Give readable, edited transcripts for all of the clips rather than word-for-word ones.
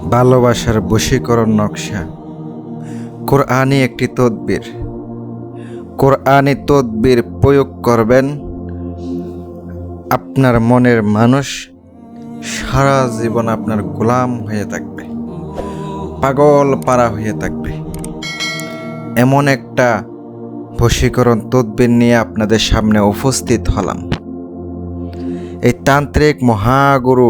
ভালোবাসার বশীকরণ নকশা। কোরআনি একটি তদবির। কোরআনি তদবির প্রয়োগ করবেন, আপনার মনের মানুষ সারা জীবন আপনার গোলাম হয়ে থাকবে, পাগল পারা হয়ে থাকবে। এমন একটা বশীকরণ তদবির নিয়ে আপনাদের সামনে উপস্থিত হলাম। এই তান্ত্রিক মহাগুরু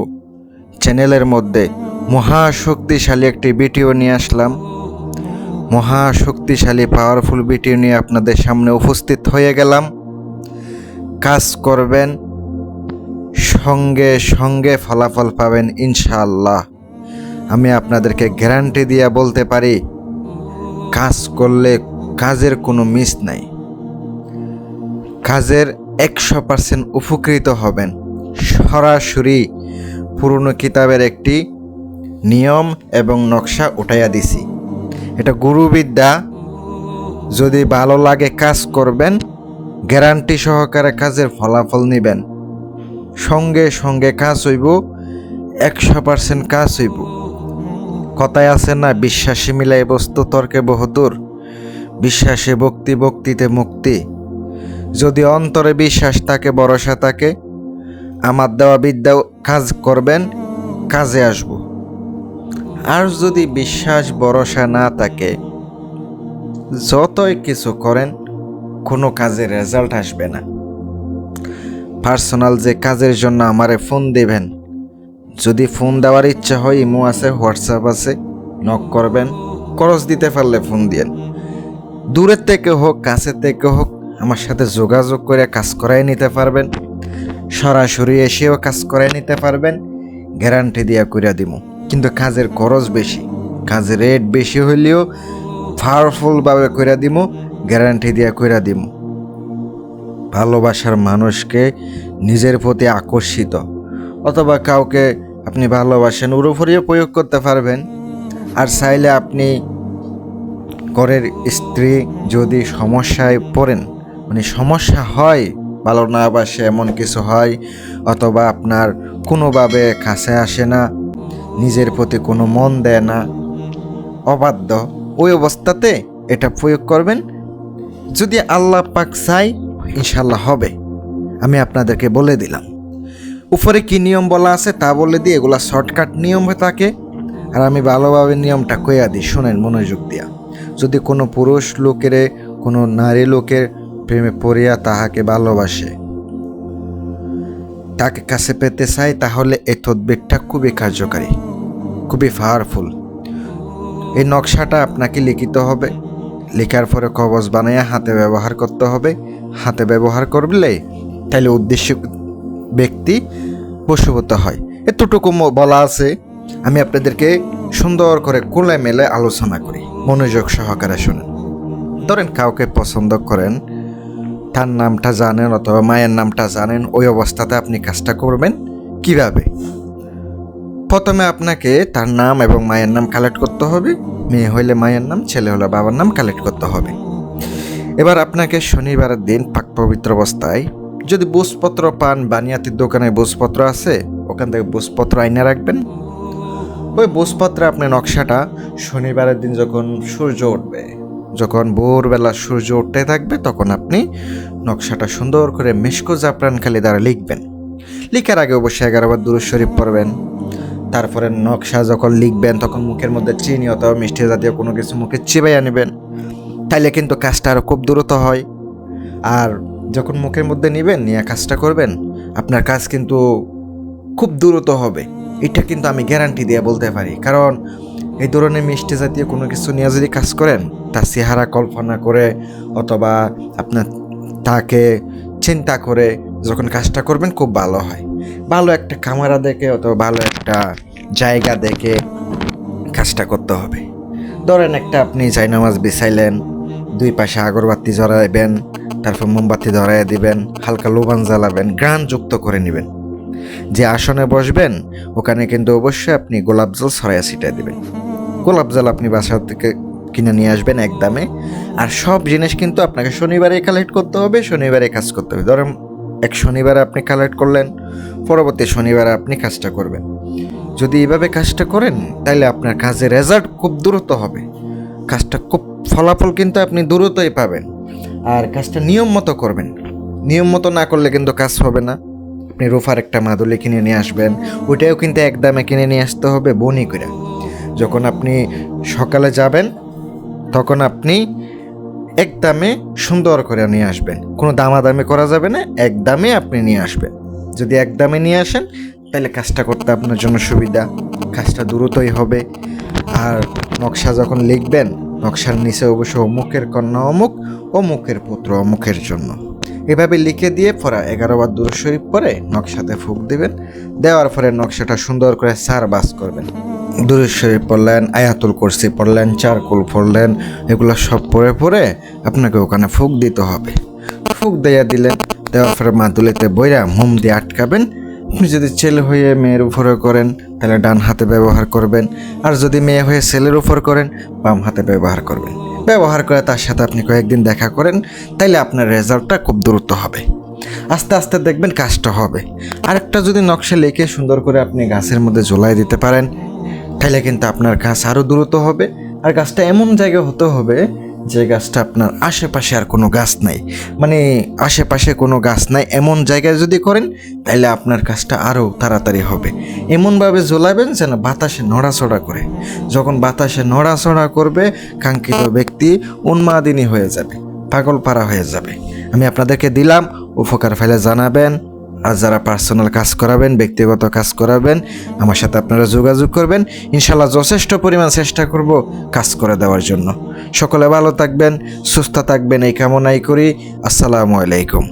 চ্যানেলের মধ্যে মহাশক্তিশালী একটি ভিডিও নিয়ে আসলাম। মহাশক্তিশালী পাওয়ারফুল ভিডিও নিয়ে আপনাদের সামনে উপস্থিত হয়ে গেলাম। কাজ করবেন, সঙ্গে সঙ্গে ফলাফল পাবেন ইনশাআল্লাহ। আমি আপনাদেরকে গ্যারান্টি দিয়ে বলতে পারি, কাজ করলে কাজের কোনো মিস নাই। কাজের 100% উপকৃত হবেন। সরাসরি পুরনো কিতাবের একটি নিয়ম এবং নকশা উঠাইয়া দিছি। এটা গুরুবিদ্যা। যদি ভালো লাগে কাজ করবেন, গ্যারান্টি সহকারে কাজের ফলাফল নেবেন। সঙ্গে সঙ্গে কাজ হইব, 100% কাজ হইব। কথায় আছে না, বিশ্বাসী মিলাই বস্তু তর্কে বহুদূর, বিশ্বাসে ভক্তি, ভক্তিতে মুক্তি। যদি অন্তরে বিশ্বাস থাকে, ভরসা থাকে, আমার দেওয়া বিদ্যা কাজ করবেন, কাজে আসব। আর যদি বিশ্বাস ভরসা না থাকে, যতই কিছু করেন, কোনো কাজের রেজাল্ট আসবে না। পার্সোনাল যে কাজের জন্য আমারে ফোন দিবেন, যদি ফোন দেওয়ার ইচ্ছা হয়, ইমো আছে, হোয়াটসঅ্যাপ আছে, নক করবেন। খরচ দিতে পারলে ফোন দিয়েন। দূরের থেকে হোক, কাছের থেকে হোক, আমার সাথে যোগাযোগ করে কাজ করাই নিতে পারবেন। সরাসরি এসেও কাজ করাই নিতে পারবেন। গ্যারান্টি দিয়া কইরা দিব। কিন্তু কাজের খরচ বেশি, কাজের রেট বেশি হইলেও পাওয়ারফুলভাবে কইরা দিব, গ্যারান্টি দিয়া কইরা দিব। ভালোবাসার মানুষকে নিজের প্রতি আকর্ষিত অথবা কাউকে আপনি ভালোবাসেন, ওর উপরেও প্রয়োগ করতে পারবেন। আর চাইলে আপনি ঘরের স্ত্রী যদি সমস্যায় পড়েন, মানে সমস্যা হয়, ভালো না বাসে, এমন কিছু হয়, অথবা আপনার কোনোভাবে কাছে আসে না, নিজের প্রতি কোনো মন দেয় না, অবাধ্য, ওই অবস্থাতে এটা প্রয়োগ করবেন। যদি আল্লাহ পাক চাই, ইনশাল্লাহ হবে। আমি আপনাদেরকে বলে দিলাম। উপরে কি নিয়ম বলা আছে তা বলে দিই। এগুলা শর্টকাট নিয়ম হয়ে থাকে, আর আমি ভালোভাবে নিয়মটা কইয়া দিই, শোনেন মনোযোগ দিয়া। যদি কোনো পুরুষ লোকের কোনো নারী লোকের প্রেমে পড়িয়া তাহাকে ভালোবাসে, তাকে কাছে পেতে চাই, তাহলে এই তদবিরটা খুবই কার্যকারী, খুবই পাওয়ারফুল। এই নকশাটা আপনাকে লিখিত হবে। লেখার পরে কবজ বানাইয়া হাতে ব্যবহার করতে হবে। হাতে ব্যবহার করলে তাহলে উদ্দেশ্য ব্যক্তি বশীভূত হয়। এতটুকু বলা আছে। আমি আপনাদেরকে সুন্দর করে কোলে মেলে আলোচনা করি, মনোযোগ সহকারে শুনেন। ধরেন কাউকে পছন্দ করেন, তার নামটা জানেন অথবা মায়ের নামটা জানেন, ওই অবস্থাতে আপনি কাজটা করবেন কিভাবে? প্রথমে আপনাকে তার নাম এবং মায়ের নাম কালেক্ট করতে হবে। মেয়ে হইলে মায়ের নাম, ছেলে হলে বাবার নাম কালেক্ট করতে হবে। এবার আপনাকে শনিবারের দিন পাক পবিত্র অবস্থায়, যদি বুঝপত্র পান, বানিয়াতির দোকানে বুঝপত্র আছে, ওখান থেকে বুঝপত্র আইনে রাখবেন। ওই বুঝপত্রে আপনি নকশাটা শনিবারের দিন যখন সূর্য উঠবে, যখন ভোরবেলা সূর্য উঠতে থাকবে, তখন আপনি নকশাটা সুন্দর করে মেশকো জাফরান খালি দ্বারা লিখবেন। লিখার আগে অবশ্যই 11 বার দুরূদ শরীফ পড়বেন। তারপরে নকশা যখন লিখবেন, তখন মুখের মধ্যে চিনি অথবা মিষ্টি জাতীয় কোনো কিছু মুখে চিবাইয়া নেবেন। তাইলে কিন্তু কাজটা আরও খুব দ্রুত হয়। আর যখন মুখের মধ্যে নেবেন, নিয়ে কাজটা করবেন, আপনার কাজ কিন্তু খুব দ্রুত হবে। এটা কিন্তু আমি গ্যারান্টি দিয়ে বলতে পারি। কারণ এই ধরনের মিষ্টি জাতীয় কোনো কিছু নিয়ে যদি কাজ করেন, তার চেহারা কল্পনা করে অথবা আপনার তাকে চিন্তা করে যখন কাজটা করবেন, খুব ভালো হয়। ভালো একটা ক্যামেরা দেখে অথবা ভালো একটা জায়গা দেখে কাজটা করতে হবে। ধরেন একটা আপনি জায়নামাজ বিছাইলেন, দুই পাশে আগরবাতি জ্বলাইবেন, তারপর মোমবাতি ধরাইয়া দিবেন, হালকা লোবান জ্বালাবেন, ঘ্রাণ যুক্ত করে নেবেন। যে আসনে বসবেন ওখানে কিন্তু অবশ্যই আপনি গোলাপ জল ছড়াইয়া ছিটাই দিবেন। গোলাপ জল আপনি বাসা থেকে কিনে নিয়ে আসবেন একদমে। আর সব জিনিস কিন্তু আপনাকে শনিবারে কালেক্ট করতে হবে, শনিবারে কাজ করতে হবে। ধরেন এক শনিবারে আপনি কালেক্ট করলেন, পরবর্তী শনিবারে আপনি কাজটা করবেন। যদি এইভাবে কাজটা করেন তাহলে আপনার কাজের রেজাল্ট খুব দ্রুত হবে, কাজটা খুব ফলাফল কিন্তু আপনি দ্রুতই পাবেন। আর কাজটা নিয়ম মতো করবেন, নিয়ম মতো না করলে কিন্তু কাজ হবে না। আপনি রুফার একটা মাদুলি কিনে নিয়ে আসবেন, ওইটাও কিন্তু একদমে কিনে নিয়ে আসতে হবে বনি করে। যখন আপনি সকালে যাবেন তখন আপনি একদমে সুন্দর করে নিয়ে আসবেন, কোনো দামাদামি করা যাবে না, একদমে আপনি নিয়ে আসবেন। যদি একদমে নিয়ে আসেন তাহলে কাজটা করতে আপনার জন্য সুবিধা, কাজটা দ্রুতই হবে। আর নকশা যখন লিখবেন, নকশার নিচে অবশ্য অমুকের কন্যা অমুক, অমুকের পুত্র অমুকের জন্য, এভাবে লিখে দিয়ে পরে 11 বার দুরূদ শরীফ পরে নকশাতে ফুঁক দিবেন। দেওয়ার পরে নকশাটা সুন্দর করে সারবাস করবেন। দুরূদ শরীফ পড়লেন, আয়াতুল কুরসি পড়লেন, চারকুল পড়লেন, এগুলো সব পড়ে পড়ে আপনাকে ওখানে ফুঁক দিতে হবে। ফুঁক দিলেন, দেওয়ার পরে মাদুলিতে বইরা মোম দিয়ে আটকাবেন। আপনি যদি ছেলে হয়ে মেয়ের উপরে করেন তাহলে ডান হাতে ব্যবহার করবেন, আর যদি মেয়ে হয়ে ছেলের উপর করেন বাম হাতে ব্যবহার করবেন। ব্যবহার করে তার সাথে আপনি কয়েকদিন দেখা করেন, তাইলে আপনার রেজাল্টটা খুব দ্রুত হবে। আস্তে আস্তে দেখবেন কাজটা হবে। আরেকটা যদি নকশা লিখে সুন্দর করে আপনি গাছের মধ্যে ঝোলাই দিতে পারেন তাহলে কিন্তু আপনার কাজ আরও দ্রুত হবে। আর গাছটা এমন জায়গায় হতে হবে যে গাছটা আপনার আশেপাশে আর কোনো গাছ নাই, মানে আশেপাশে কোনো গাছ নাই এমন জায়গায় যদি করেন তাহলে আপনার কাজটা আরও তাড়াতাড়ি হবে। এমনভাবে ঝোলাবেন যেন বাতাসে নড়াচড়া করে। যখন বাতাসে নড়াচড়া করবে কাঙ্ক্ষিত ব্যক্তি উন্মাদিনী হয়ে যাবে, পাগলপাড়া হয়ে যাবে। আমি আপনাদেরকে দিলাম, উপকার ফেলে জানাবেন। আর যারা পার্সোনাল কাজ করাবেন, ব্যক্তিগত কাজ করাবেন, আমার সাথে আপনারা যোগাযোগ করবেন। ইনশাল্লাহ যথেষ্ট পরিমাণ চেষ্টা করব কাজ করে দেওয়ার জন্য। সকলে ভালো থাকবেন, সুস্থ থাকবেন এই কামনাই করি। আসসালামু আলাইকুম।